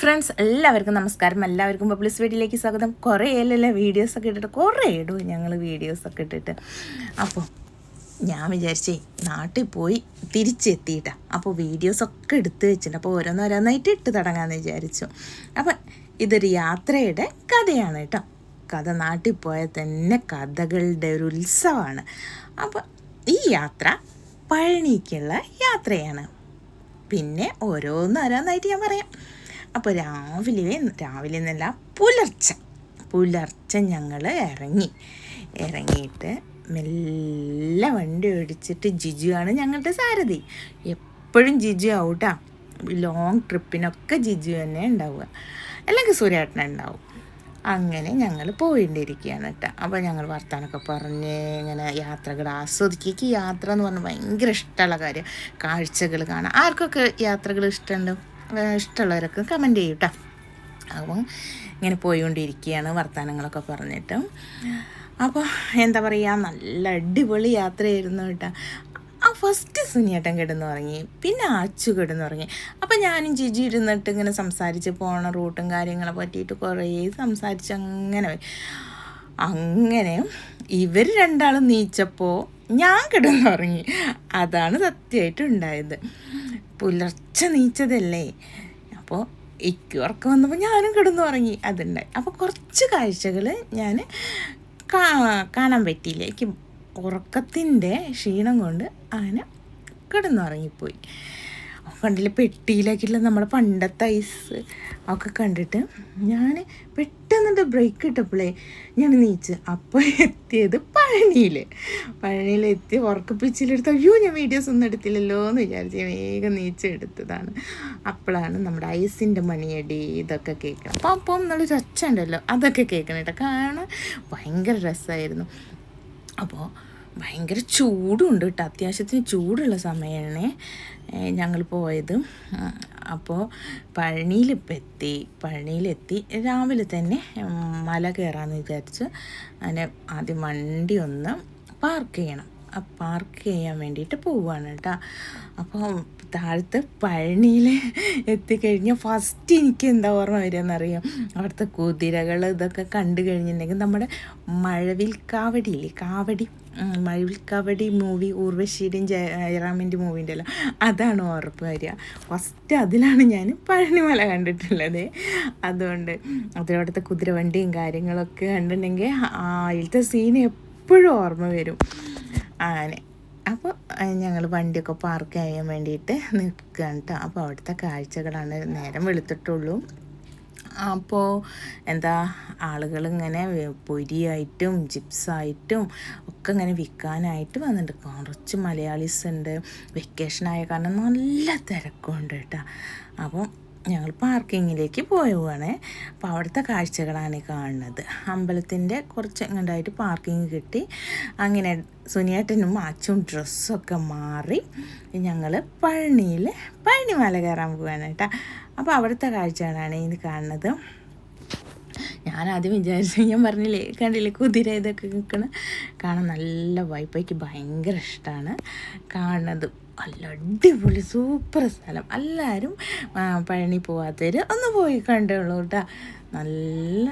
Friends, എല്ലാവർക്കും നമസ്കാരം. എല്ലാവർക്കും പബ്ലിസ് വീഡിയോയിലേക്ക് സ്വാഗതം. കുറേ വീഡിയോസൊക്കെ ഇട്ടിട്ട് കുറേ ഇടും ഞങ്ങൾ വീഡിയോസൊക്കെ ഇട്ടിട്ട്. അപ്പോൾ ഞാൻ വിചാരിച്ചേ നാട്ടിൽ പോയി തിരിച്ചെത്തിയിട്ടാണ്. അപ്പോൾ വീഡിയോസൊക്കെ എടുത്ത് വെച്ചിട്ടുണ്ട്. അപ്പോൾ ഓരോന്നോരോന്നായിട്ട് ഇട്ട് തുടങ്ങാമെന്ന് വിചാരിച്ചു. അപ്പം ഇതൊരു യാത്രയുടെ കഥയാണ് കേട്ടോ. കഥ നാട്ടിൽ പോയാൽ തന്നെ കഥകളുടെ ഒരു ഉത്സവമാണ്. അപ്പോൾ ഈ യാത്ര പഴനിക്കുള്ള യാത്രയാണ്. പിന്നെ ഓരോന്നോരോന്നായിട്ട് ഞാൻ പറയാം. അപ്പോൾ രാവിലെ എന്നല്ല, പുലർച്ചെ ഞങ്ങൾ ഇറങ്ങിയിട്ട് മെല്ലെ വണ്ടി ഓടിച്ചിട്ട് ജിജുവാണ് ഞങ്ങളുടെ സാരഥി. എപ്പോഴും ജിജു ആവൂട്ടാ. ലോങ് ട്രിപ്പിനൊക്കെ ജിജു തന്നെ ഉണ്ടാവുക, അല്ലെങ്കിൽ സൂര്യേട്ടൻ ഉണ്ടാവും. അങ്ങനെ ഞങ്ങൾ പോയിട്ടിരിക്കുകയാണ് കേട്ടോ. അപ്പോൾ ഞങ്ങൾ വർത്താനൊക്കെ പറഞ്ഞ് ഇങ്ങനെ യാത്രകൾ ആസ്വദിക്കുക. യാത്ര എന്ന് പറഞ്ഞാൽ ഭയങ്കര ഇഷ്ടമുള്ള കാര്യം. കാഴ്ചകൾ കാണാം. ആർക്കൊക്കെ യാത്രകൾ ഇഷ്ടമുള്ളവരൊക്കെ കമൻറ്റ് ചെയ്യും കേട്ടോ. അപ്പോൾ ഇങ്ങനെ പോയിക്കൊണ്ടിരിക്കുകയാണ് വർത്തമാനങ്ങളൊക്കെ പറഞ്ഞിട്ട്. അപ്പോൾ എന്താ പറയുക, നല്ല അടിപൊളി യാത്രയായിരുന്നു കേട്ടോ. ഫസ്റ്റ് സുനിയേട്ടൻ കിടന്നുറങ്ങി, പിന്നെ ആച്ചു കിടന്നുറങ്ങി. അപ്പോൾ ഞാനും ജിജി ഇരുന്നിട്ട് ഇങ്ങനെ സംസാരിച്ച് പോണ റൂട്ടും കാര്യങ്ങളെ പറ്റിയിട്ട് കുറേ സംസാരിച്ച് അങ്ങനെ ഇവർ രണ്ടാളും നീച്ചപ്പോൾ ഞാൻ കിടന്നുറങ്ങി. അതാണ് സത്യമായിട്ട് ഉണ്ടായത്. പുലർച്ചെ നീച്ചതല്ലേ, അപ്പോൾ ഉറക്കം വന്നപ്പോൾ ഞാനും കിടന്നുറങ്ങി. അതുണ്ടായി. അപ്പോൾ കുറച്ച് കാഴ്ചകൾ ഞാൻ കാണാൻ പറ്റിയില്ല. എനിക്ക് ഉറക്കത്തിൻ്റെ ക്ഷീണം കൊണ്ട് അങ്ങനെ കിടന്നുറങ്ങിപ്പോയി. കണ്ടില്ല, പെട്ടിയിലേക്കുള്ള നമ്മുടെ പണ്ടത്തെ ഐസ് ഒക്കെ കണ്ടിട്ട് ഞാൻ പെട്ടെന്നിട്ട് ബ്രേക്ക് ഇട്ടപ്പോഴേ ഞാൻ നീച്ച്. അപ്പോൾ എത്തിയത് പഴനിയിലെത്തി ഉറക്കപ്പിച്ചിലെടുത്ത് അയ്യോ ഞാൻ വീഡിയോസ് ഒന്നും എടുത്തില്ലല്ലോ എന്ന് വിചാരിച്ച് വേഗം നീച്ചെടുത്തതാണ്. അപ്പോഴാണ് നമ്മുടെ ഐസിൻ്റെ മണിയടി ഇതൊക്കെ കേൾക്കണം. അപ്പം നല്ലൊരു ഒച്ച ഉണ്ടല്ലോ, അതൊക്കെ കേൾക്കണം കേട്ടോ. കാണാൻ ഭയങ്കര രസമായിരുന്നു. അപ്പോൾ ഭയങ്കര ചൂടുണ്ട് കേട്ടോ. അത്യാവശ്യത്തിന് ചൂടുള്ള സമയമാണ് ഞങ്ങൾ പോയത്. അപ്പോൾ പഴനിയിലെത്തി രാവിലെ തന്നെ മല കയറാമെന്ന് വിചാരിച്ച് അങ്ങനെ ആദ്യം വണ്ടി ഒന്ന് പാർക്ക് ചെയ്യാൻ വേണ്ടിയിട്ട് പോവുകയാണ് കേട്ടോ. അപ്പോൾ താഴത്ത് പഴനിയിൽ എത്തിക്കഴിഞ്ഞാൽ ഫസ്റ്റ് എനിക്ക് എന്താ ഓർമ്മ വരികയെന്നറിയാം, അവിടുത്തെ കുതിരകൾ ഇതൊക്കെ കണ്ടു കഴിഞ്ഞിട്ടുണ്ടെങ്കിൽ നമ്മുടെ മഴവിൽക്കാവടി മൂവി, ഊർവശിയുടെയും ജയറാമിൻ്റെ മൂവിൻ്റെ എല്ലാം അതാണ് ഓർമ്മ വരിക. ഫസ്റ്റ് അതിലാണ് ഞാൻ പഴനിമല കണ്ടിട്ടുള്ളത്. അതുകൊണ്ട് അതിലവിടുത്തെ കുതിരവണ്ടിയും കാര്യങ്ങളൊക്കെ കണ്ടിട്ടുണ്ടെങ്കിൽ അതിലത്തെ സീൻ എപ്പോഴും ഓർമ്മ വരും. അങ്ങനെ അപ്പോൾ ഞങ്ങൾ വണ്ടിയൊക്കെ പാർക്ക് ചെയ്യാൻ വേണ്ടിയിട്ട് നിൽക്കുകയാണ് കേട്ടോ. അപ്പോൾ അവിടുത്തെ കാഴ്ചകളാണ്. നേരം വെളുത്തിട്ടുള്ളൂ. അപ്പോൾ ആളുകളിങ്ങനെ പൊരിയായിട്ടും ചിപ്സായിട്ടും ഒക്കെ ഇങ്ങനെ വിൽക്കാനായിട്ട് വന്നിട്ടുണ്ട്. കുറച്ച് മലയാളീസ് ഉണ്ട്. വെക്കേഷനായ കാരണം നല്ല തിരക്കുണ്ട് കേട്ടോ. അപ്പം ഞങ്ങൾ പാർക്കിങ്ങിലേക്ക് പോവുകയാണ്. അപ്പോൾ അവിടുത്തെ കാഴ്ചകളാണ് കാണുന്നത്. അമ്പലത്തിൻ്റെ കുറച്ച് ഇങ്ങോട്ടായിട്ട് പാർക്കിങ് കിട്ടി. അങ്ങനെ സുനിയേട്ടനും അച്ചും ഡ്രസ്സൊക്കെ മാറി ഞങ്ങൾ പഴനിമല കയറാൻ പോവുകയാണ് കേട്ടോ. അപ്പോൾ അവിടുത്തെ കാഴ്ചകളാണ് ഇനി കാണുന്നത്. ഞാനാദ്യം വിചാരിച്ചു, ഞാൻ കണ്ടില്ലേ കുതിര ഇതൊക്കെ കാണാൻ നല്ല വൈബ്. ഭയങ്കര ഇഷ്ടമാണ് കാണുന്നത്. നല്ല അടിപൊളി സൂപ്പർ സ്ഥലം. എല്ലാവരും പഴനി പോവാത്തവർ ഒന്ന് പോയി കണ്ടുള്ളൂ കേട്ടോ. നല്ല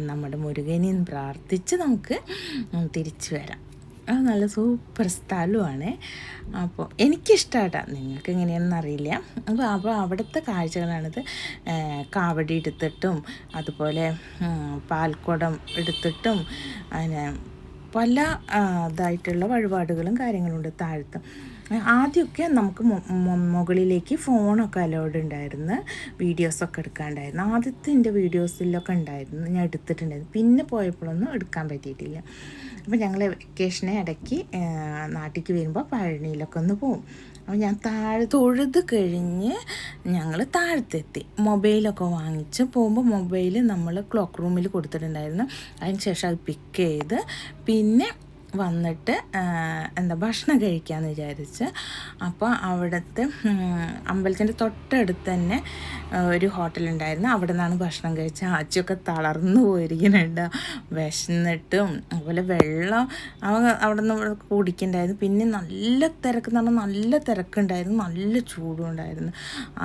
നമ്മുടെ മുരുകനെയും പ്രാർത്ഥിച്ച് നമുക്ക് തിരിച്ചു വരാം. അത് നല്ല സൂപ്പർ സ്ഥലമാണ്. അപ്പോൾ എനിക്കിഷ്ടമായിട്ടാ, നിങ്ങൾക്ക് എങ്ങനെയാണെന്ന് അറിയില്ല. അപ്പോൾ അവിടുത്തെ കാഴ്ചകളാണിത്. കാവടി എടുത്തിട്ടും അതുപോലെ പാൽക്കുടം എടുത്തിട്ടും അതിന് പല ഇതായിട്ടുള്ള വഴിപാടുകളും കാര്യങ്ങളുണ്ട് താഴത്ത്. ആദ്യമൊക്കെ നമുക്ക് മുകളിലേക്ക് ഫോണൊക്കെ അലൗഡ് ഉണ്ടായിരുന്നു, വീഡിയോസൊക്കെ എടുക്കാണ്ടായിരുന്നു. ആദ്യത്തെ എൻ്റെ വീഡിയോസിലൊക്കെ ഉണ്ടായിരുന്നു, ഞാൻ എടുത്തിട്ടുണ്ടായിരുന്നു. പിന്നെ പോയപ്പോഴൊന്നും എടുക്കാൻ പറ്റിയിട്ടില്ല. അപ്പോൾ ഞങ്ങൾ വെക്കേഷനെ ഇടയ്ക്ക് നാട്ടിലേക്ക് വരുമ്പോൾ പഴനിയിലൊക്കെ ഒന്ന് പോകും. അപ്പോൾ ഞാൻ തൊഴുത് കഴിഞ്ഞ് ഞങ്ങൾ താഴത്തെത്തി. മൊബൈലൊക്കെ വാങ്ങിച്ച് പോകുമ്പോൾ മൊബൈൽ നമ്മൾ ക്ലോക്ക് റൂമിൽ കൊടുത്തിട്ടുണ്ടായിരുന്നു. അതിന് ശേഷം അത് പിക്ക് ചെയ്ത് പിന്നെ വന്നിട്ട് എന്താ ഭക്ഷണം കഴിക്കാമെന്ന് വിചാരിച്ച്. അപ്പോൾ അവിടുത്തെ അമ്പലത്തിൻ്റെ തൊട്ടടുത്ത് തന്നെ ഒരു ഹോട്ടലുണ്ടായിരുന്നു. അവിടെ നിന്നാണ് ഭക്ഷണം കഴിച്ചത്. ആച്ചൊക്കെ തളർന്നു പോയിരിക്കുന്നുണ്ട്, വിശന്നിട്ടും. അതുപോലെ വെള്ളം അവിടെ നിന്ന് കുടിക്കണ്ടായിരുന്നു. പിന്നെ നല്ല തിരക്ക് എന്ന് പറഞ്ഞാൽ നല്ല തിരക്കുണ്ടായിരുന്നു, നല്ല ചൂടും ഉണ്ടായിരുന്നു.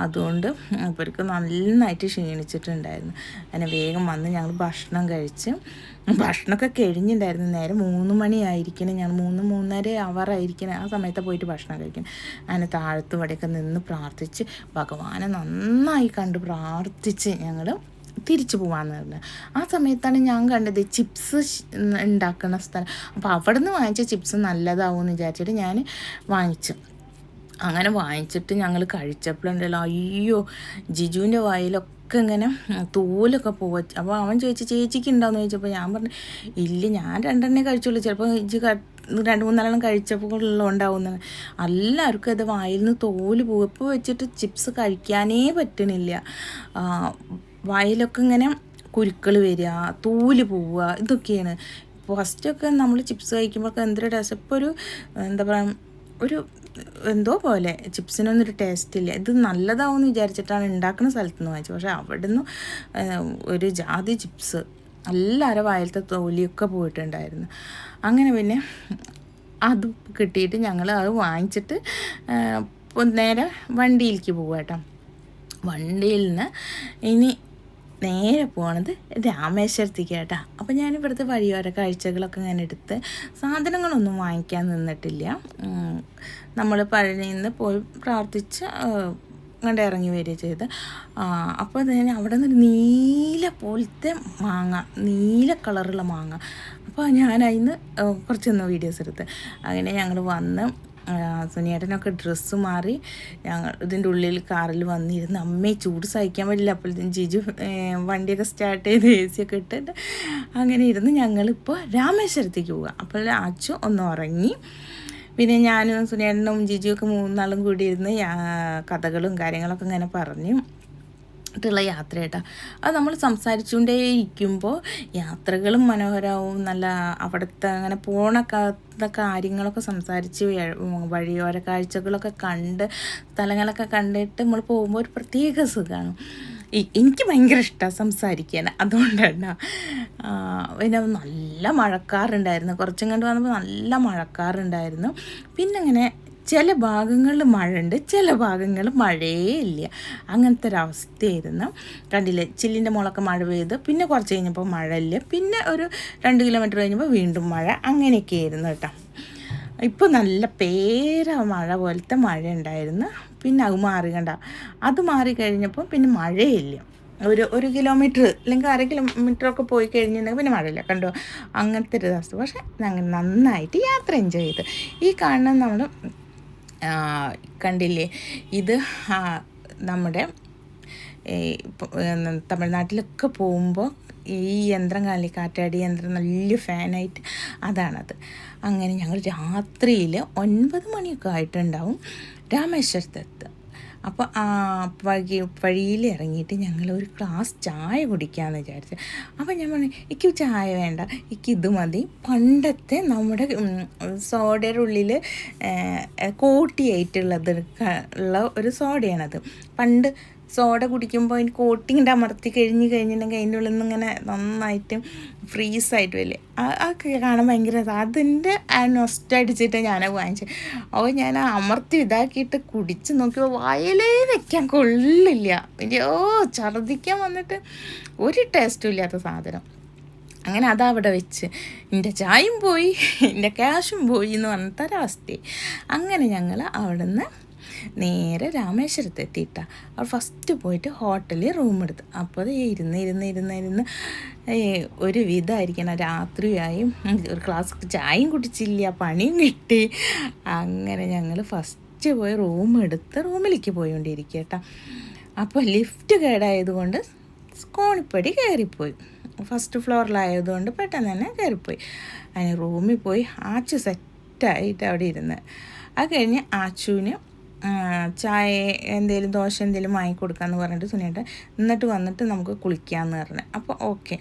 അതുകൊണ്ട് അവർക്ക് നന്നായിട്ട് ക്ഷീണിച്ചിട്ടുണ്ടായിരുന്നു. അങ്ങനെ വേഗം വന്ന് ഞങ്ങൾ ഭക്ഷണം കഴിച്ച്. ഭക്ഷണമൊക്കെ കഴിഞ്ഞിട്ടുണ്ടായിരുന്നു. നേരെ 3 മണിയായിരിക്കണം, ഞങ്ങൾ 3-3:30 ആവാറായിരിക്കണം ആ സമയത്ത് പോയിട്ട് ഭക്ഷണം കഴിക്കണം. അങ്ങനെ താഴത്ത് ഇവിടെയൊക്കെ നിന്ന് പ്രാർത്ഥിച്ച് ഭഗവാനെ നന്നായി കണ്ട് പ്രാർത്ഥിച്ച് ഞങ്ങൾ തിരിച്ചു പോകാമെന്ന് പറഞ്ഞത്. ആ സമയത്താണ് ഞാൻ കണ്ടത് ചിപ്സ് ഉണ്ടാക്കുന്ന സ്ഥലം. അപ്പോൾ അവിടെ നിന്ന് വാങ്ങിച്ച ചിപ്സ് നല്ലതാവുമെന്ന് വിചാരിച്ചിട്ട് ഞാൻ വാങ്ങിച്ചു. അങ്ങനെ വാങ്ങിച്ചിട്ട് ഞങ്ങൾ കഴിച്ചപ്പോഴുണ്ടല്ലോ, അയ്യോ, ജിജുവിൻ്റെ വായിലൊക്കെ ഇങ്ങനെ തോലൊക്കെ പോവുക. അപ്പോൾ അവൻ ചോദിച്ചു ചേച്ചിക്ക് ഉണ്ടാവുമെന്ന് ചോദിച്ചപ്പോൾ ഞാൻ പറഞ്ഞു ഇല്ല, ഞാൻ 2 കഴിച്ചുള്ളൂ, ചിലപ്പോൾ ഇജ്ജ് 2-3 കഴിച്ചപ്പോൾ ഉണ്ടാവുന്നത്. എല്ലാവർക്കും അത് വായിൽ നിന്ന് തോല് പോവുക. ഇപ്പോൾ വെച്ചിട്ട് ചിപ്സ് കഴിക്കാനേ പറ്റണില്ല. വായിലൊക്കെ ഇങ്ങനെ കുരുക്കൾ വരിക, തോല് പോവുക, ഇതൊക്കെയാണ്. ഫസ്റ്റൊക്കെ നമ്മൾ ചിപ്സ് കഴിക്കുമ്പോഴൊക്കെ എന്തൊരു ടേസ്റ്റ്. ഇപ്പോൾ ഒരു എന്താ പറയുക, ഒരു എന്തോ പോലെ ചിപ്സിനൊന്നും ഒരു ടേസ്റ്റ് ഇല്ല. ഇത് നല്ലതാവുമെന്ന് വിചാരിച്ചിട്ടാണ് ഉണ്ടാക്കുന്ന സ്ഥലത്ത് നിന്ന് വാങ്ങിച്ചത്. പക്ഷേ അവിടെ നിന്ന് ഒരു ജാതി ചിപ്സ് എല്ലാവരും വായിലത്തെ തോലിയൊക്കെ പോയിട്ടുണ്ടായിരുന്നു. അങ്ങനെ പിന്നെ അത് കിട്ടിയിട്ട് ഞങ്ങൾ അത് വാങ്ങിച്ചിട്ട് നേരെ വണ്ടിയിലേക്ക് പോകുക കേട്ടോ. വണ്ടിയിൽ നിന്ന് ഇനി നേരെ പോകണത് രാമേശ്വരത്തേക്ക് കേട്ടോ. അപ്പോൾ ഞാൻ ഇവിടുത്തെ വഴിയോര കാഴ്ചകളൊക്കെ ഇങ്ങനെ എടുത്ത് സാധനങ്ങളൊന്നും വാങ്ങിക്കാൻ നിന്നിട്ടില്ല. നമ്മൾ പഴനിയിൽ നിന്ന് പോയി പ്രാർത്ഥിച്ച് അങ്ങോട്ട് ഇറങ്ങി വരിക ചെയ്ത്. അപ്പോൾ തന്നെ അവിടെ നിന്ന് നീല പോലത്തെ മാങ്ങ, നീല കളറുള്ള മാങ്ങ. അപ്പോൾ ഞാൻ അതിന് കുറച്ചൊന്ന് വീഡിയോസ് എടുത്ത്. അങ്ങനെ ഞങ്ങൾ വന്ന് സുനിയേട്ടനൊക്കെ ഡ്രസ്സ് മാറി ഞങ്ങൾ ഇതിൻ്റെ ഉള്ളിൽ കാറിൽ വന്നിരുന്ന്. അമ്മയെ ചൂട് സഹിക്കാൻ പറ്റില്ല. അപ്പോഴത്തേക്കും ജിജു വണ്ടിയൊക്കെ സ്റ്റാർട്ട് ചെയ്ത് AC ഒക്കെ ഇട്ടിട്ട് അങ്ങനെ ഇരുന്ന് ഞങ്ങളിപ്പോൾ രാമേശ്വരത്തേക്ക് പോവുക. അപ്പോൾ അച്ചു ഒന്ന് ഉറങ്ങി. പിന്നെ ഞാനും സുനിയേട്ടനും ജിജുവൊക്കെ 3 ആളും കൂടി ഇരുന്ന് കഥകളും കാര്യങ്ങളൊക്കെ ഇങ്ങനെ പറഞ്ഞു ട്ടുള്ള യാത്ര കേട്ടോ. അത് നമ്മൾ സംസാരിച്ചുകൊണ്ടേ ഇരിക്കുമ്പോൾ യാത്രകളും മനോഹരവും. നല്ല അവിടുത്തെ അങ്ങനെ പോണ കാര്യങ്ങളൊക്കെ സംസാരിച്ച് വഴിയോര കാഴ്ചകളൊക്കെ കണ്ട് സ്ഥലങ്ങളൊക്കെ കണ്ടിട്ട് നമ്മൾ പോകുമ്പോൾ ഒരു പ്രത്യേക സുഖമാണ്. എനിക്ക് ഭയങ്കര ഇഷ്ടമാണ് സംസാരിക്കാൻ. അതുകൊണ്ടാണ്. പിന്നെ നല്ല മഴക്കാറുണ്ടായിരുന്നു. കുറച്ചും കണ്ട് വന്നപ്പോൾ നല്ല മഴക്കാറുണ്ടായിരുന്നു. പിന്നെ അങ്ങനെ ചില ഭാഗങ്ങളിൽ മഴയുണ്ട്, ചില ഭാഗങ്ങളിൽ മഴയേ ഇല്ല. അങ്ങനത്തെ ഒരവസ്ഥയായിരുന്നു. കണ്ടില്ലേ, ചില്ലിൻ്റെ മുകളൊക്കെ മഴ പെയ്ത് പിന്നെ കുറച്ച് കഴിഞ്ഞപ്പോൾ മഴ ഇല്ല. പിന്നെ ഒരു 2 കിലോമീറ്റർ കഴിഞ്ഞപ്പോൾ വീണ്ടും മഴ. അങ്ങനെയൊക്കെ ആയിരുന്നു കേട്ടോ. ഇപ്പോൾ നല്ല മഴ പോലത്തെ മഴ ഉണ്ടായിരുന്നു. പിന്നെ അത് അത് മാറി കഴിഞ്ഞപ്പോൾ പിന്നെ മഴയില്ല. ഒരു കിലോമീറ്റർ അല്ലെങ്കിൽ 1/2 കിലോമീറ്ററൊക്കെ പോയി കഴിഞ്ഞിട്ടുണ്ടെങ്കിൽ പിന്നെ മഴയില്ല. കണ്ടോ, അങ്ങനത്തെ ഒരു അവസ്ഥ. പക്ഷേ ഞങ്ങൾ നന്നായിട്ട് യാത്ര എൻജോയ് ചെയ്ത്. ഈ കാണുന്ന നമ്മൾ കണ്ടില്ലേ, ഇത് നമ്മുടെ തമിഴ്നാട്ടിലൊക്കെ പോകുമ്പോൾ ഈ യന്ത്രം കാണില്ലേ, കാറ്റാടി യന്ത്രം, നല്ല ഫാനായിട്ട്, അതാണത്. അങ്ങനെ ഞങ്ങൾ രാത്രിയിൽ 9 മണിയൊക്കെ ആയിട്ടുണ്ടാവും രാമേശ്വരത്തെത്തുക. അപ്പോൾ വഴിയിൽ ഇറങ്ങിയിട്ട് ഞങ്ങൾ ഒരു ഗ്ലാസ് ചായ കുടിക്കാമെന്ന് വിചാരിച്ചു. അപ്പോൾ ഞാൻ പറഞ്ഞു എനിക്ക് ചായ വേണ്ട, എനിക്ക് ഇത് മതി. പണ്ടത്തെ നമ്മുടെ സോഡയുടെ ഉള്ളിൽ കോട്ടിയായിട്ടുള്ളത് ഉള്ള ഒരു സോഡയാണത്. പണ്ട് സോഡ കുടിക്കുമ്പോൾ അതിന് കോട്ടിങ്ങിൻ്റെ അമർത്തി കഴിഞ്ഞിട്ടുണ്ടെങ്കിൽ അതിൻ്റെ ഉള്ളിൽ നിന്ന് ഇങ്ങനെ നന്നായിട്ട് ഫ്രീസായിട്ട് വരില്ലേ, അതൊക്കെ കാണാൻ ഭയങ്കര അതിൻ്റെ നൊസ്റ്റടിച്ചിട്ട് ഞാനത് വാങ്ങിച്ചത്. അപ്പോൾ ഞാൻ അമർത്തി ഇതാക്കിയിട്ട് കുടിച്ച് നോക്കിയപ്പോൾ വായിലേ വെക്കാൻ കൊള്ളില്ല. ഛർദ്ദിക്കാൻ വന്നിട്ട് ഒരു ടേസ്റ്റും ഇല്ലാത്ത സാധനം. അങ്ങനെ അതവിടെ വെച്ച് എൻ്റെ ചായയും പോയി, എൻ്റെ ക്യാഷും പോയി എന്ന് പറഞ്ഞിട്ട് ഒരവസ്ഥയായി. അങ്ങനെ ഞങ്ങൾ അവിടെ നിന്ന് നേരെ രാമേശ്വരത്ത് എത്തിയിട്ടാണ്. അവിടെ ഫസ്റ്റ് പോയിട്ട് ഹോട്ടലിൽ റൂം എടുത്ത്. അപ്പോൾ അത് ഇരുന്ന് ഒരു വിധമായിരിക്കണം. രാത്രിയായി, ഒരു ഗ്ലാസ് ചായയും കുടിച്ചില്ല, പണിയും കിട്ടി. അങ്ങനെ ഞങ്ങൾ ഫസ്റ്റ് പോയി റൂം എടുത്ത് റൂമിലേക്ക് പോയിക്കൊണ്ടിരിക്കുക കേട്ടോ. അപ്പോൾ ലിഫ്റ്റ് കേടായതുകൊണ്ട് കോണിപ്പടി കയറിപ്പോയി. ഫസ്റ്റ് ഫ്ലോറിലായതുകൊണ്ട് പെട്ടെന്ന് തന്നെ കയറിപ്പോയി. അതിന് റൂമിൽ പോയി ആച്ചു സെറ്റായിട്ട് അവിടെ ഇരുന്ന്. അത് കഴിഞ്ഞ് ആച്ചുവിന് ചായ എന്തെങ്കിലും ദോശ എന്തെങ്കിലും വാങ്ങിക്കൊടുക്കാമെന്ന് പറഞ്ഞിട്ട് സുനിയേട്ടൻ എന്നിട്ട് വന്നിട്ട് നമുക്ക് കുളിക്കാമെന്ന് പറഞ്ഞു. അപ്പോൾ ഓക്കെ,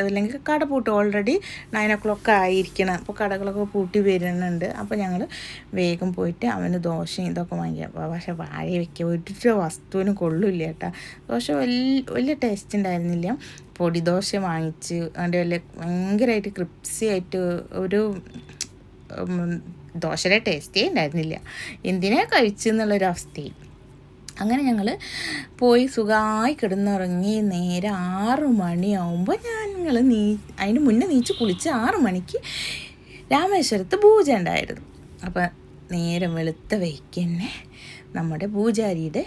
അല്ലെങ്കിൽ കട പൂട്ടും. ഓൾറെഡി 9 o'clock ആയിരിക്കണം. അപ്പോൾ കടകളൊക്കെ പൂട്ടി വരുന്നുണ്ട്. അപ്പോൾ ഞങ്ങൾ വേഗം പോയിട്ട് അവന് ദോശയും ഇതൊക്കെ വാങ്ങിക്കാം. പക്ഷേ വാഴ വയ്ക്കുക ഒരു വസ്തുവിനും കൊള്ളില്ല കേട്ടോ. ദോശ വലിയ ടേസ്റ്റ് ഉണ്ടായിരുന്നില്ല. പൊടി ദോശ വാങ്ങിച്ച് അതിൻ്റെ വലിയ ഭയങ്കരമായിട്ട് ക്രിപ്സി ആയിട്ട് ഒരു ദോശയുടെ ടേസ്റ്റേ ഉണ്ടായിരുന്നില്ല. എന്തിനാ കഴിച്ചെന്നുള്ളൊരവസ്ഥയും. അങ്ങനെ ഞങ്ങൾ പോയി സുഖമായി കിടന്നുറങ്ങി. നേരെ 6 മണിയാവുമ്പോൾ ഞങ്ങൾ അതിന് മുന്നേ നീച്ച് കുളിച്ച് 6 മണിക്ക് രാമേശ്വരത്ത് പൂജ ഉണ്ടായിരുന്നു. അപ്പം നേരം വെളുത്ത വയ്ക്ക് തന്നെ നമ്മുടെ പൂജാരിയുടെ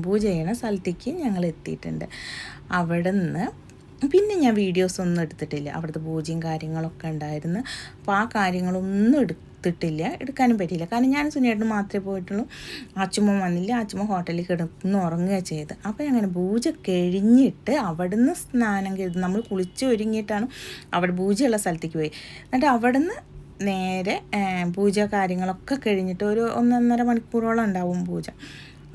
പൂജ ചെയ്യണ സ്ഥലത്തേക്ക് ഞങ്ങൾ എത്തിയിട്ടുണ്ട്. അവിടെ നിന്ന് പിന്നെ ഞാൻ വീഡിയോസ് ഒന്നും എടുത്തിട്ടില്ല. അവിടുത്തെ പൂജയും കാര്യങ്ങളൊക്കെ ഉണ്ടായിരുന്നു. അപ്പോൾ ആ കാര്യങ്ങളൊന്നും എടുക്കാനും പറ്റിയില്ല. കാരണം ഞാൻ സുനിയേട്ടന് മാത്രമേ പോയിട്ടുള്ളൂ. അച്ചുമ്മ വന്നില്ല. അച്ചുമ്മ ഹോട്ടലിൽ കിടന്ന് ഉറങ്ങുക ചെയ്ത്. അപ്പോൾ അങ്ങനെ പൂജ കഴിഞ്ഞിട്ട് അവിടുന്ന് സ്നാനം ചെയ്ത് നമ്മൾ കുളിച്ച് ഒരുങ്ങിയിട്ടാണ് അവിടെ പൂജയുള്ള സ്ഥലത്തേക്ക് പോയി. എന്നിട്ട് അവിടുന്ന് നേരെ പൂജ കാര്യങ്ങളൊക്കെ കഴിഞ്ഞിട്ട് ഒരു 1.5 മണിക്കൂറോളം ഉണ്ടാവും പൂജ.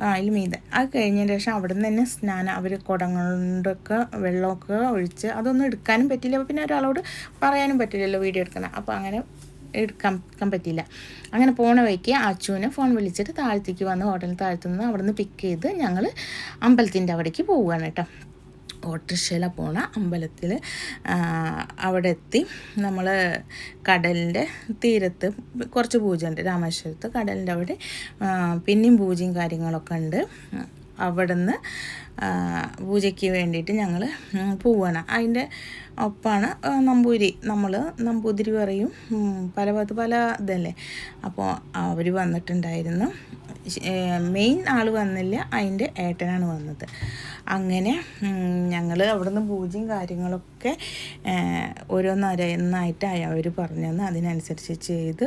അതിൽ മീതെ അത് കഴിഞ്ഞതിന് ശേഷം അവിടെ നിന്ന് തന്നെ സ്നാനം അവർ കുടങ്ങളുണ്ടൊക്കെ വെള്ളമൊക്കെ ഒഴിച്ച് അതൊന്നും എടുക്കാനും പറ്റില്ല. അപ്പോൾ പിന്നെ ഒരാളോട് പറയാനും പറ്റില്ലല്ലോ വീഡിയോ എടുക്കണം. അപ്പോൾ അങ്ങനെ എടുക്കാൻ പറ്റിയില്ല. അങ്ങനെ പോണ വഴിക്ക് അച്ചുവിനെ ഫോൺ വിളിച്ചിട്ട് താഴത്തേക്ക് വന്ന് ഹോട്ടലിൽ താഴത്തുനിന്ന് അവിടെ നിന്ന് പിക്ക് ചെയ്ത് ഞങ്ങൾ അമ്പലത്തിൻ്റെ അവിടേക്ക് പോവുകയാണ് കേട്ടോ. ഓട്ടോറിക്ഷയില പോണ അമ്പലത്തിൽ അവിടെ എത്തി. നമ്മൾ കടലിൻ്റെ തീരത്ത് കുറച്ച് പൂജ ഉണ്ട്. രാമേശ്വരത്ത് കടലിൻ്റെ അവിടെ പിന്നെയും പൂജയും കാര്യങ്ങളൊക്കെ ഉണ്ട്. അവിടെ നിന്ന് പൂജയ്ക്ക് വേണ്ടിയിട്ട് ഞങ്ങൾ പോവുകയാണ്. അതിൻ്റെ ഒപ്പമാണ് നമ്മൾ നമ്പൂതിരി പറയും, പല ഭാഗത്ത് പല ഇതല്ലേ. അപ്പോൾ അവർ വന്നിട്ടുണ്ടായിരുന്നു. മെയിൻ ആൾ വന്നില്ല, അതിൻ്റെ ഏട്ടനാണ് വന്നത്. അങ്ങനെ ഞങ്ങൾ അവിടെ നിന്ന് പൂജയും കാര്യങ്ങളൊക്കെ ഓരോന്നായിട്ട് അവർ പറഞ്ഞു തന്ന് അതിനനുസരിച്ച് ചെയ്ത്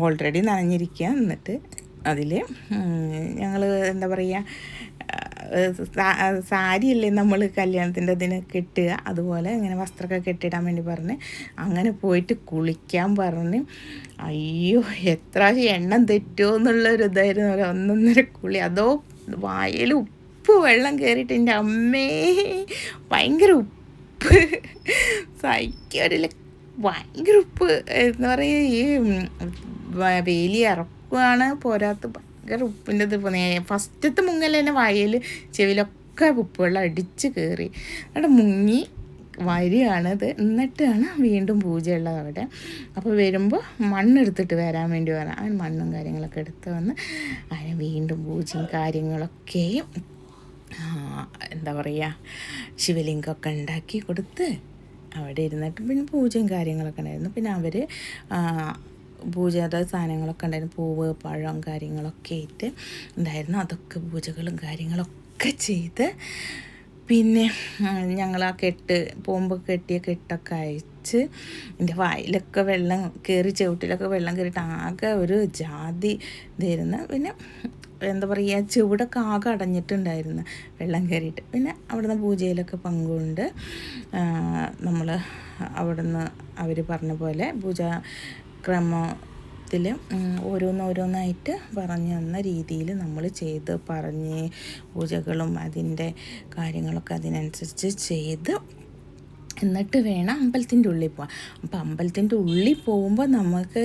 ഓൾറെഡി നനഞ്ഞിരിക്കുക. എന്നിട്ട് അതിൽ ഞങ്ങൾ എന്താ പറയുക, സാരിയല്ലേ നമ്മൾ കല്യാണത്തിൻ്റെ അതിന് കെട്ടുക, അതുപോലെ ഇങ്ങനെ വസ്ത്രമൊക്കെ കെട്ടിടാൻ വേണ്ടി പറഞ്ഞ് അങ്ങനെ പോയിട്ട് കുളിക്കാൻ പറഞ്ഞ്. അയ്യോ എത്ര എണ്ണം തെറ്റുമോ എന്നുള്ളൊരു ഇതായിരുന്നു. 1.5 കുളി. അതോ വായിൽ ഉപ്പ് വെള്ളം കയറിയിട്ട് എൻ്റെ അമ്മേ ഭയങ്കര ഉപ്പ് സഹിക്കാറില്ല. ഭയങ്കര ഉപ്പ് എന്ന് പറയുക. ഈ വേലി ഇറക്കുവാണ് പോരാത്ത ഭയങ്കര ഉപ്പിൻ്റെ ഇത്. ഫസ്റ്റത്തെ മുങ്ങൽ തന്നെ വായിൽ ചെവിയിലൊക്കെ ഉപ്പ് വെള്ളം അടിച്ച് കയറി. അവിടെ മുങ്ങി വരികയാണത്. എന്നിട്ടാണ് വീണ്ടും പൂജയുള്ളത് അവിടെ. അപ്പോൾ വരുമ്പോൾ മണ്ണെടുത്തിട്ട് വരാൻ വേണ്ടി പറയാം. അതിന് മണ്ണും കാര്യങ്ങളൊക്കെ എടുത്ത് വന്ന് അതിന് വീണ്ടും പൂജയും കാര്യങ്ങളൊക്കെയും എന്താ പറയുക ശിവലിംഗമൊക്കെ ഉണ്ടാക്കി കൊടുത്ത് അവിടെ ഇരുന്നിട്ട് പിന്നെ പൂജയും കാര്യങ്ങളൊക്കെ ഉണ്ടായിരുന്നു. പിന്നെ അവർ പൂജയുടെ സാധനങ്ങളൊക്കെ ഉണ്ടായിരുന്നു. പൂവ് പഴം കാര്യങ്ങളൊക്കെ ആയിട്ട് ഉണ്ടായിരുന്നു. അതൊക്കെ പൂജകളും കാര്യങ്ങളൊക്കെ ചെയ്ത് പിന്നെ ഞങ്ങൾ ആ പോകുമ്പോൾ കെട്ടിയ കെട്ടൊക്കെ അയച്ച് എൻ്റെ വായിലൊക്കെ വെള്ളം കയറി, ചവിട്ടിലൊക്കെ വെള്ളം കയറിയിട്ട് ആകെ ഒരു ജാതി ഇതായിരുന്നു. പിന്നെ എന്താ പറയുക ചുവടൊക്കെ ആകെ അടഞ്ഞിട്ടുണ്ടായിരുന്നു വെള്ളം കയറിയിട്ട്. പിന്നെ അവിടുന്ന് പൂജയിലൊക്കെ പങ്കുകൊണ്ട് നമ്മൾ അവിടുന്ന് അവർ പറഞ്ഞ പോലെ പൂജാ ക്രമത്തിൽ ഓരോന്നായിട്ട് പറഞ്ഞു തന്ന രീതിയിൽ നമ്മൾ ചെയ്ത് പറഞ്ഞ് പൂജകളും അതിൻ്റെ കാര്യങ്ങളൊക്കെ അതിനനുസരിച്ച് ചെയ്ത് എന്നിട്ട് വേണം അമ്പലത്തിൻ്റെ ഉള്ളിൽ പോകാൻ. അപ്പോൾ അമ്പലത്തിൻ്റെ ഉള്ളിൽ പോകുമ്പോൾ നമുക്ക്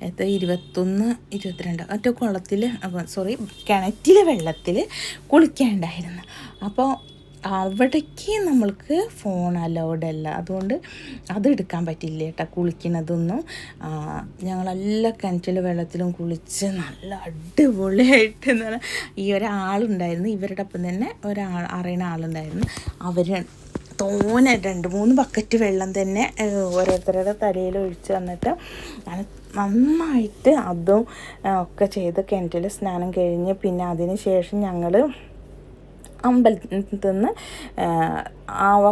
21, 22 മറ്റേ കിണറ്റിലെ വെള്ളത്തിൽ കുളിക്കാനുണ്ടായിരുന്നു. അപ്പോൾ അവിടേക്ക് നമ്മൾക്ക് ഫോൺ അലൗഡ് അല്ല. അതുകൊണ്ട് അതെടുക്കാൻ പറ്റില്ല കേട്ടോ കുളിക്കുന്നതൊന്നും. ഞങ്ങളെല്ലാം കിണറ്റിലെ വെള്ളത്തിലും കുളിച്ച് നല്ല അടിപൊളിയായിട്ട് എന്ന് പറഞ്ഞാൽ ഈ ഒരാളുണ്ടായിരുന്നു. ഇവരുടെ ഒപ്പം തന്നെ അറിയുന്ന ആളുണ്ടായിരുന്നു. അവർ തോനെ 2-3 ബക്കറ്റ് വെള്ളം തന്നെ ഓരോരുത്തരുടെ തലയിൽ ഒഴിച്ച് വന്നിട്ട് നന്നായിട്ട് അതും ഒക്കെ ചെയ്ത് കിണറ്റിൽ സ്നാനം കഴിഞ്ഞ് പിന്നെ അതിന് ശേഷം ഞങ്ങൾ അമ്പലത്തിൽ നിന്ന്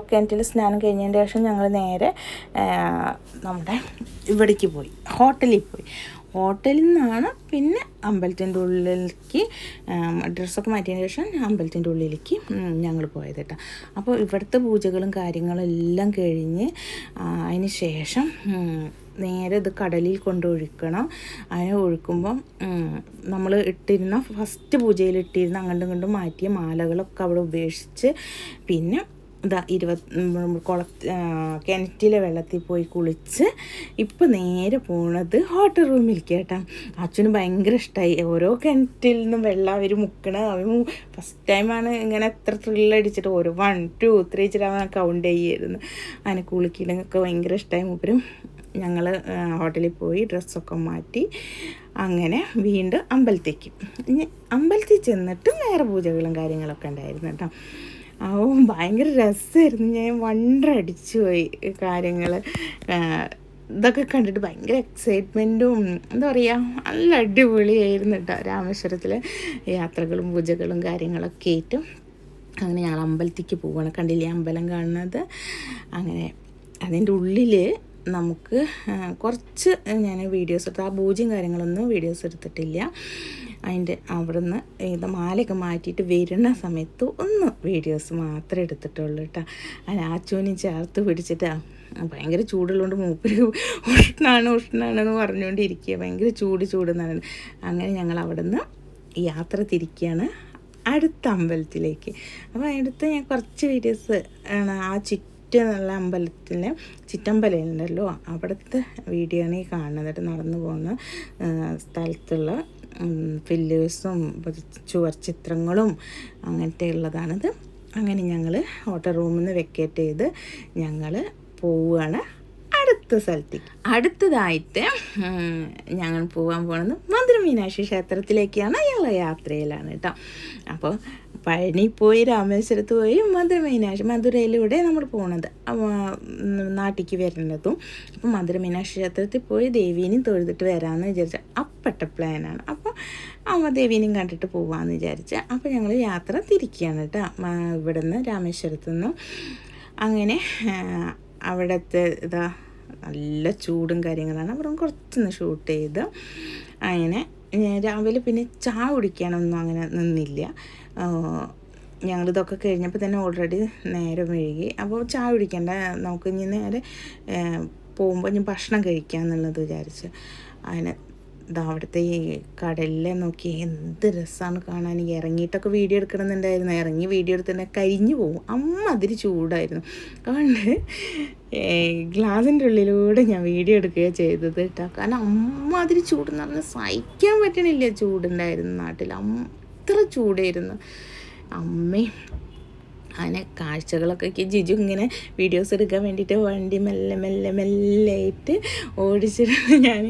കിണറ്റിൽ സ്നാനം കഴിഞ്ഞതിന് ശേഷം ഞങ്ങൾ നേരെ നമ്മുടെ ഇവിടേക്ക് പോയി, ഹോട്ടലിൽ പോയി. ഹോട്ടലിൽ നിന്നാണ് പിന്നെ അമ്പലത്തിൻ്റെ ഉള്ളിലേക്ക് ഡ്രസ്സൊക്കെ മാറ്റിയതിന് ശേഷം അമ്പലത്തിൻ്റെ ഉള്ളിലേക്ക് ഞങ്ങൾ പോയത് കേട്ടോ. അപ്പോൾ ഇവിടുത്തെ പൂജകളും കാര്യങ്ങളും എല്ലാം കഴിഞ്ഞ് അതിന് ശേഷം നേരെ ഇത് കടലിൽ കൊണ്ടൊഴിക്കണം. അതിനെ ഒഴിക്കുമ്പം നമ്മൾ ഇട്ടിരുന്ന ഫസ്റ്റ് പൂജയിൽ ഇട്ടിരുന്ന അങ്ങോട്ടും ഇങ്ങോട്ടും മാറ്റിയ മാലകളൊക്കെ അവിടെ ഉപേക്ഷിച്ച് പിന്നെ ഇതാ കിണറ്റിലെ വെള്ളത്തിൽ പോയി കുളിച്ച് ഇപ്പം നേരെ പോണത് ഹോട്ടൽ റൂമിലേക്ക് കേട്ടോ. അച്ഛന് ഭയങ്കര ഇഷ്ടമായി. ഓരോ കിണറ്റിൽ നിന്നും വെള്ളം അവർ മുക്കണ ഫസ്റ്റ് ടൈമാണ് ഇങ്ങനെ എത്ര ത്രില്ലടിച്ചിട്ട് ഓരോ 1 2 3 അവൻ കൗണ്ട് ചെയ്യായിരുന്നു. അതിനെ കുളിക്കണൊക്കെ ഭയങ്കര ഇഷ്ടമായി. മൂപ്പരും ഞങ്ങൾ ഹോട്ടലിൽ പോയി ഡ്രസ്സൊക്കെ മാറ്റി അങ്ങനെ വീണ്ടും അമ്പലത്തിൽ ചെന്നിട്ട് വേറെ പൂജകളും കാര്യങ്ങളൊക്കെ ഉണ്ടായിരുന്നു കേട്ടോ. ഭയങ്കര രസമായിരുന്നു. ഞാൻ വണ്ടടിച്ചു പോയി കാര്യങ്ങൾ ഇതൊക്കെ കണ്ടിട്ട് ഭയങ്കര എക്സൈറ്റ്മെൻറ്റും എന്താ പറയുക, നല്ല അടിപൊളിയായിരുന്നു കേട്ടോ. രാമേശ്വരത്തിലെ യാത്രകളും പൂജകളും കാര്യങ്ങളൊക്കെ ആയിട്ടും അങ്ങനെ ഞങ്ങൾ അമ്പലത്തിലേക്ക് പോവുകയാണ്. കണ്ടില്ലേ അമ്പലം കാണുന്നത്. അങ്ങനെ അതിൻ്റെ ഉള്ളിൽ നമുക്ക് കുറച്ച് ഞാൻ വീഡിയോസ് എടുത്ത്, ആ പൂജയും കാര്യങ്ങളൊന്നും വീഡിയോസ് എടുത്തിട്ടില്ല. അതിൻ്റെ അവിടെ നിന്ന് ഇത് മാലയൊക്കെ മാറ്റിയിട്ട് വരുന്ന സമയത്ത് ഒന്ന് വീഡിയോസ് മാത്രമേ എടുത്തിട്ടുള്ളൂ കേട്ടോ. അതിന് ആച്ചോനും ചേർത്ത് പിടിച്ചിട്ട് ഭയങ്കര ചൂടുള്ളതുകൊണ്ട് മൂപ്പര് ഉഷ്ണാണെന്ന് പറഞ്ഞുകൊണ്ടിരിക്കുക. ഭയങ്കര ചൂടെന്നാണ്. അങ്ങനെ ഞങ്ങൾ അവിടെ നിന്ന് യാത്ര തിരിക്കുകയാണ് അടുത്ത അമ്പലത്തിലേക്ക്. അപ്പോൾ അടുത്ത് ഞാൻ കുറച്ച് വീഡിയോസ് ആണ് ആ എന്നുള്ള അമ്പലത്തിലെ ചിറ്റമ്പലം ഉണ്ടല്ലോ അവിടുത്തെ വീഡിയോ ആണ് ഈ കാണുന്നത്. നടന്നു പോകുന്ന സ്ഥലത്തുള്ള പില്ലേഴ്സും ചുവർ ചിത്രങ്ങളും അങ്ങനത്തെ ഉള്ളതാണിത്. അങ്ങനെ ഞങ്ങൾ ഹോട്ടൽ റൂമിൽ നിന്ന് വെക്കേറ്റ് ചെയ്ത് ഞങ്ങൾ പോവുകയാണ് അടുത്ത സ്ഥലത്തേക്ക്. അടുത്തതായിട്ട് ഞങ്ങൾ പോകാൻ പോകുന്നത് മധുര മീനാക്ഷി ക്ഷേത്രത്തിലേക്കാണ്. ഞങ്ങൾ യാത്രയിലാണ് കേട്ടോ. അപ്പോൾ പഴനി പോയി രാമേശ്വരത്ത് പോയി മധുരയിലൂടെ നമ്മൾ പോണത് നാട്ടിലേക്ക് വരേണ്ടതും. അപ്പോൾ മധുര മീനാക്ഷി ക്ഷേത്രത്തിൽ പോയി ദേവീനെയും തൊഴുതിട്ട് വരാമെന്ന് വിചാരിച്ച അപ്പട്ട പ്ലാനാണ്. അപ്പോൾ ദേവീനെയും കണ്ടിട്ട് പോകാമെന്ന് വിചാരിച്ച. അപ്പോൾ ഞങ്ങൾ യാത്ര തിരിക്കുകയാണ് കേട്ടോ ഇവിടെ നിന്ന് രാമേശ്വരത്തു നിന്നും. അങ്ങനെ അവിടുത്തെ നല്ല ചൂടും കാര്യങ്ങളാണ്. അപ്പുറം കുറച്ചൊന്ന് ഷൂട്ട് ചെയ്ത് അങ്ങനെ രാവിലെ പിന്നെ ചായ കുടിക്കാനൊന്നും അങ്ങനെ നിന്നില്ല. ഞങ്ങളിതൊക്കെ കഴിഞ്ഞപ്പോൾ തന്നെ ഓൾറെഡി നേരം വൈകി. അപ്പോൾ ചായ കുടിക്കണ്ട, നമുക്ക് ഇനി നേരെ പോകുമ്പോൾ ഇനി ഭക്ഷണം കഴിക്കാമെന്നുള്ളത് വിചാരിച്ച് അതിന് അവിടുത്തെ ഈ കടലിലെ നോക്കി എന്ത് രസമാണ് കാണാൻ. ഇറങ്ങിയിട്ടൊക്കെ വീഡിയോ എടുക്കണമെന്നുണ്ടായിരുന്നു. ഇറങ്ങി വീഡിയോ എടുത്തിട്ട് കരിഞ്ഞു പോകും, അതിരി ചൂടായിരുന്നു. അതുകൊണ്ട് ഗ്ലാസിൻ്റെ ഉള്ളിലൂടെ ഞാൻ വീഡിയോ എടുക്കുകയാണ് ചെയ്തത് കേട്ടോ. കാരണം അതിരി ചൂടെന്ന് പറഞ്ഞാൽ സഹിക്കാൻ പറ്റണില്ല. ചൂടുണ്ടായിരുന്നു നാട്ടിൽ, അത്ര ചൂടായിരുന്നു അമ്മേ. അങ്ങനെ കാഴ്ചകളൊക്കെ ജിജു ഇങ്ങനെ വീഡിയോസ് എടുക്കാൻ വേണ്ടിയിട്ട് വണ്ടി മെല്ലെ ഓടിച്ചിട്ട് ഞാൻ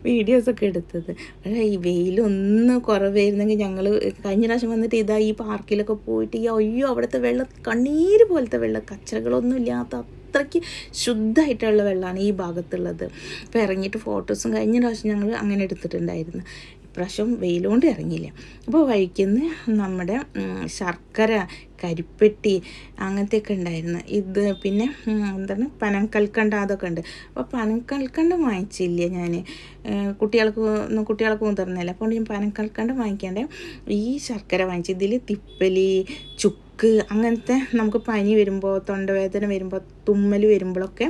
വീഡിയോസൊക്കെ എടുത്തത്. പക്ഷേ ഈ വെയിലൊന്ന് കുറവായിരുന്നെങ്കിൽ ഞങ്ങൾ കഴിഞ്ഞ പ്രാവശ്യം വന്നിട്ട് ഈ പാർക്കിലൊക്കെ പോയിട്ട് അയ്യോ അവിടുത്തെ വെള്ളം കണ്ണീര് പോലത്തെ വെള്ളം, കച്ചറകളൊന്നും ഇല്ലാത്ത അത്രയ്ക്ക് ശുദ്ധമായിട്ടുള്ള വെള്ളമാണ് ഈ ഭാഗത്തുള്ളത്. അപ്പോൾ ഇറങ്ങിയിട്ട് ഫോട്ടോസും കഴിഞ്ഞ പ്രാവശ്യം ഞങ്ങൾ അങ്ങനെ എടുത്തിട്ടുണ്ടായിരുന്നു. ഇപ്രാവശ്യം വെയിലുകൊണ്ട് ഇറങ്ങിയില്ല. അപ്പോൾ വഴിക്കുന്ന് നമ്മുടെ ശർക്കര, കരിപ്പെട്ടി അങ്ങനത്തെയൊക്കെ ഉണ്ടായിരുന്നു. ഇത് പിന്നെ പനക്കൽക്കണ്ട അതൊക്കെ ഉണ്ട്. അപ്പോൾ പനക്കൽക്കണ്ട വാങ്ങിച്ചില്ല ഞാൻ, കുട്ടികൾക്ക് മുതിർന്നില്ല. അപ്പോൾ ഞാൻ പനക്കൽക്കണ്ട വാങ്ങിക്കാണ്ട് ഈ ശർക്കര വാങ്ങിച്ചു. ഇതിൽ തിപ്പലി, ചുക്ക് അങ്ങനത്തെ നമുക്ക് പനി വരുമ്പോൾ, തൊണ്ടവേദന വരുമ്പോൾ, തുമ്മൽ വരുമ്പോഴൊക്കെ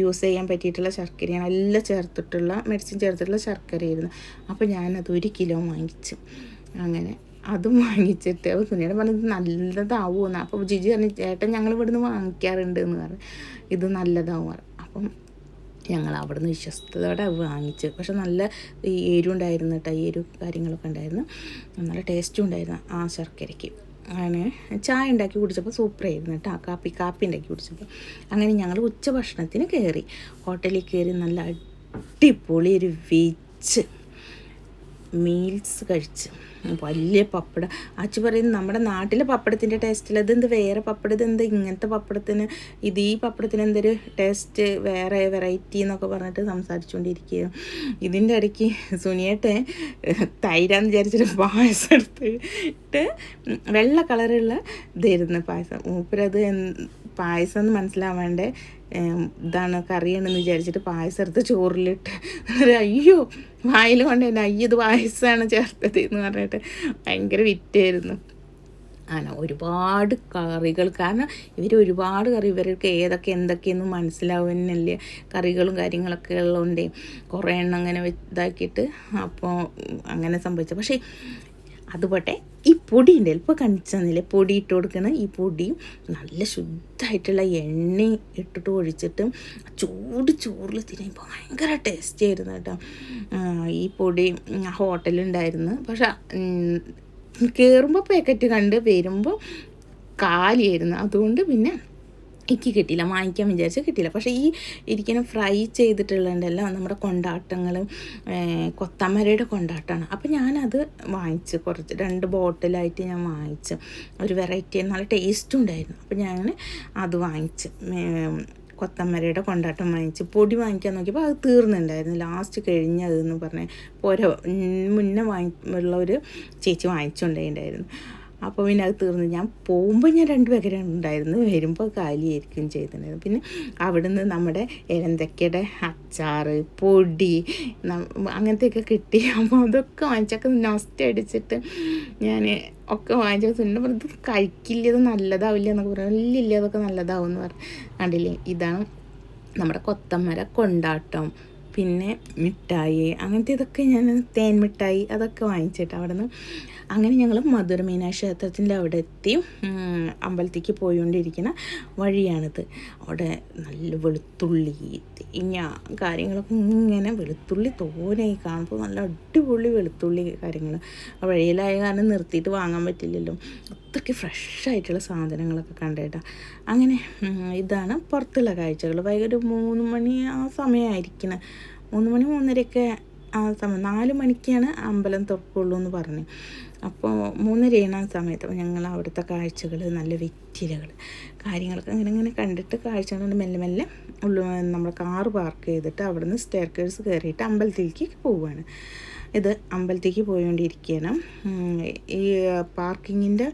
യൂസ് ചെയ്യാൻ പറ്റിയിട്ടുള്ള ശർക്കരയാണ്. എല്ലാം ചേർത്തിട്ടുള്ള മെഡിസിൻ ചേർത്തിട്ടുള്ള ശർക്കരയായിരുന്നു. അപ്പോൾ ഞാനത് 1 കിലോ വാങ്ങിച്ചു. അങ്ങനെ അതും വാങ്ങിച്ചിട്ട് അപ്പോൾ സുനിയുടെ പറഞ്ഞത് നല്ലതാവുമെന്ന്. അപ്പോൾ ജിജി പറഞ്ഞു ചേട്ടൻ ഞങ്ങൾ ഇവിടുന്ന് വാങ്ങിക്കാറുണ്ട് എന്ന് പറഞ്ഞു, ഇത് നല്ലതാവും. അപ്പം ഞങ്ങൾ അവിടെ നിന്ന് വിശ്വസ്തയോടെ വാങ്ങിച്ചു. പക്ഷെ നല്ല എരിവ് ഉണ്ടായിരുന്നു കേട്ടോ, എരിവ് കാര്യങ്ങളൊക്കെ ഉണ്ടായിരുന്നു, നല്ല ടേസ്റ്റും ഉണ്ടായിരുന്നു ആ ശർക്കരയ്ക്ക്. അങ്ങനെ ചായ ഉണ്ടാക്കി കുടിച്ചപ്പോൾ സൂപ്പറായിരുന്നു കേട്ടോ. കാപ്പി ഉണ്ടാക്കി കുടിച്ചപ്പോൾ. അങ്ങനെ ഞങ്ങൾ ഉച്ചഭക്ഷണത്തിന് കയറി, ഹോട്ടലിൽ കയറി നല്ല അടിപൊളി ഒരു വെജ് മീൽസ് കഴിച്ച്. വലിയ പപ്പടം. അച്ഛൻ പറയുന്നത് നമ്മുടെ നാട്ടിലെ പപ്പടത്തിൻ്റെ ടേസ്റ്റിൽ ഇതെന്ത് വേറെ പപ്പടം, ഇതെന്ത് ഇങ്ങനത്തെ പപ്പടത്തിന്, ഈ പപ്പടത്തിന് എന്തൊരു ടേസ്റ്റ്, വേറെ വെറൈറ്റി എന്നൊക്കെ പറഞ്ഞിട്ട് സംസാരിച്ചുകൊണ്ടിരിക്കുകയും ഇതിൻ്റെ ഇടയ്ക്ക് സുനിയേട്ടെ തൈരാന്ന് വിചാരിച്ചിട്ട് പായസം എടുത്തിട്ട് വെള്ള കളറുള്ള ഇതായിരുന്നു പായസം. മൂപ്പരത് പായസം എന്ന് മനസ്സിലാവാണ്ട് ഇതാണ് കറിയാണെന്ന് വിചാരിച്ചിട്ട് പായസം എടുത്ത് ചോറിലിട്ട് അയ്യോ വായിൽ കൊണ്ട് തന്നെ ഇത് പായസമാണ് ചേർത്തത് എന്ന് പറഞ്ഞിട്ട് ഭയങ്കര വിറ്റായിരുന്നു. ഒരുപാട് കറികൾ, കാരണം ഒരുപാട് കറി, ഇവർക്ക് ഏതൊക്കെ എന്തൊക്കെയെന്നും മനസ്സിലാവുന്നല്ലേ, കറികളും കാര്യങ്ങളൊക്കെ ഉള്ളതുകൊണ്ടേ കുറേ എണ്ണം അങ്ങനെ ഇതാക്കിയിട്ട് അപ്പോൾ അങ്ങനെ സംഭവിച്ചത്. പക്ഷേ അതുപോട്ടെ ഈ പൊടി ഉണ്ടല്ലോ, ഇപ്പോൾ കണിച്ചു തന്നില്ലേ പൊടി ഇട്ട് കൊടുക്കണം. ഈ പൊടിയും നല്ല ശുദ്ധമായിട്ടുള്ള എണ്ണ ഇട്ടിട്ട് ഒഴിച്ചിട്ട് ചൂട് ചോറിൽ തിന്നുമ്പോൾ ഭയങ്കര ടേസ്റ്റി ആയിരുന്നു കേട്ടോ. ഈ പൊടി ഹോട്ടലുണ്ടായിരുന്നു, പക്ഷെ കയറുമ്പോൾ പാക്കറ്റ് കണ്ട് വരുമ്പോൾ കാലിയായിരുന്നു. അതുകൊണ്ട് പിന്നെ എനിക്ക് കിട്ടിയില്ല, വാങ്ങിക്കാൻ വിചാരിച്ചാൽ കിട്ടിയില്ല. പക്ഷേ ഈ ഇരിക്കുന്ന ഫ്രൈ ചെയ്തിട്ടുള്ളതുണ്ടല്ലോ നമ്മുടെ കൊണ്ടാട്ടങ്ങൾ, കൊത്തമരയുടെ കൊണ്ടാട്ടമാണ്. അപ്പോൾ ഞാനത് വാങ്ങിച്ച് കുറച്ച് 2 ബോട്ടിലായിട്ട് ഞാൻ വാങ്ങിച്ച്. ഒരു വെറൈറ്റി നല്ല ടേസ്റ്റും ഉണ്ടായിരുന്നു. അപ്പോൾ ഞാൻ അത് വാങ്ങിച്ച് കൊത്തമരയുടെ കൊണ്ടാട്ടം വാങ്ങിച്ച്. പൊടി വാങ്ങിക്കാൻ നോക്കിയപ്പോൾ അത് തീർന്നുണ്ടായിരുന്നു, ലാസ്റ്റ് കഴിഞ്ഞതെന്ന് പറഞ്ഞ് മുന്നേ ഉള്ള ഒരു ചേച്ചി വാങ്ങിച്ചുകൊണ്ടായിരുന്നു. അപ്പോൾ പിന്നെ അത് തീർന്നു. ഞാൻ പോകുമ്പോൾ ഞാൻ 2 പാക്കറ്റ് ഉണ്ടായിരുന്നു, വരുമ്പോൾ കാലിയായിരിക്കും ചെയ്തിട്ടുണ്ടായിരുന്നു. പിന്നെ അവിടുന്ന് നമ്മുടെ ഇലന്തക്കയുടെ അച്ചാർ, പൊടി അങ്ങനത്തെയൊക്കെ കിട്ടി. അപ്പോൾ അതൊക്കെ വാങ്ങിച്ചൊക്കെ നൊസ്റ്റ് അടിച്ചിട്ട് ഞാൻ ഒക്കെ വാങ്ങിച്ചൊക്കെ തിന്നു. ഇത് കഴിക്കില്ല, ഇത് നല്ലതാവില്ല എന്നൊക്കെ പറഞ്ഞു. ഇല്ല അതൊക്കെ നല്ലതാവും എന്ന് പറഞ്ഞു. കണ്ടില്ലേ, ഇതാണ് നമ്മുടെ കൊത്തമര കൊണ്ടാട്ടം. പിന്നെ മിഠായി അങ്ങനത്തെ ഇതൊക്കെ ഞാൻ തേൻ മിഠായി അതൊക്കെ വാങ്ങിച്ചിട്ട് അവിടെ നിന്ന് അങ്ങനെ ഞങ്ങൾ മധുര മീനാക്ഷി ക്ഷേത്രത്തിൻ്റെ അവിടെ എത്തി. അമ്പലത്തേക്ക് പോയിക്കൊണ്ടിരിക്കുന്ന വഴിയാണിത്. അവിടെ നല്ല വെളുത്തുള്ളി തേങ്ങ കാര്യങ്ങളൊക്കെ ഇങ്ങനെ വെളുത്തുള്ളി തോനെയായി കാണുമ്പോൾ നല്ല അടിപൊളി വെളുത്തുള്ളി കാര്യങ്ങൾ. ആ വഴിയിലായ കാരണം നിർത്തിയിട്ട് വാങ്ങാൻ പറ്റില്ലല്ലോ, അത്രയ്ക്ക് ഫ്രഷായിട്ടുള്ള സാധനങ്ങളൊക്കെ കണ്ടേട്ടാ. അങ്ങനെ ഇതാണ് പുറത്തുള്ള കാഴ്ചകൾ. വൈകിട്ട് 3 മണി ആ സമയമായിരിക്കണം, 3 മണി 3:30 ആ സമയം. 4 മണിക്കാണ് അമ്പലം തുറക്കുള്ളൂ എന്ന് പറഞ്ഞു. അപ്പോൾ 3:30 ആ സമയത്ത്. അപ്പോൾ ഞങ്ങൾ അവിടുത്തെ കാഴ്ചകൾ, നല്ല വെറ്റിലകൾ കാര്യങ്ങളൊക്കെ ഇങ്ങനെ കണ്ടിട്ട് കാഴ്ചകൾ മെല്ലെ മെല്ലെ നമ്മൾ കാറ് പാർക്ക് ചെയ്തിട്ട് അവിടുന്ന് സ്റ്റെയർകേഴ്സ് കയറിയിട്ട് അമ്പലത്തിലേക്ക് പോവുകയാണ്. ഇത് അമ്പലത്തേക്ക് പോയിക്കൊണ്ടിരിക്കുകയാണ്. ഈ പാർക്കിങ്ങിൻ്റെ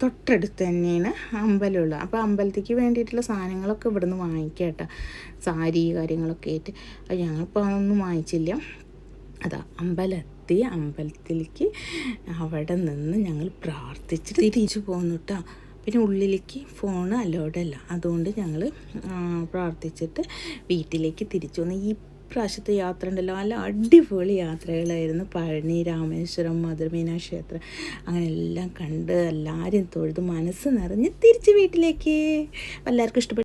തൊട്ടടുത്ത് തന്നെയാണ് അമ്പലമുള്ളത്. അപ്പോൾ അമ്പലത്തേക്ക് വേണ്ടിയിട്ടുള്ള സാധനങ്ങളൊക്കെ ഇവിടുന്ന് വാങ്ങിക്കാം കേട്ടോ, സാരി കാര്യങ്ങളൊക്കെ ആയിട്ട്. അത് ഞങ്ങളിപ്പോൾ അതൊന്നും വാങ്ങിച്ചില്ല. അതാ അമ്പലത്തിലേക്ക് അവിടെ നിന്ന് ഞങ്ങൾ പ്രാർത്ഥിച്ചിട്ട് തിരിച്ചു പോന്നു കേട്ടോ. പിന്നെ ഉള്ളിലേക്ക് ഫോണ് അലോഡല്ല, അതുകൊണ്ട് ഞങ്ങൾ പ്രാർത്ഥിച്ചിട്ട് വീട്ടിലേക്ക് തിരിച്ചു വന്നു. ഈ പ്രാവശ്യത്തെ യാത്ര ഉണ്ടല്ലോ, നല്ല അടിപൊളി യാത്രകളായിരുന്നു. പഴനി, രാമേശ്വരം, മധുര മീനാക്ഷി ക്ഷേത്രം അങ്ങനെ എല്ലാം കണ്ട് എല്ലാവരും തൊഴുത് മനസ്സ് നിറഞ്ഞ് തിരിച്ച് വീട്ടിലേക്ക്. എല്ലാവർക്കും ഇഷ്ടപ്പെട്ടു.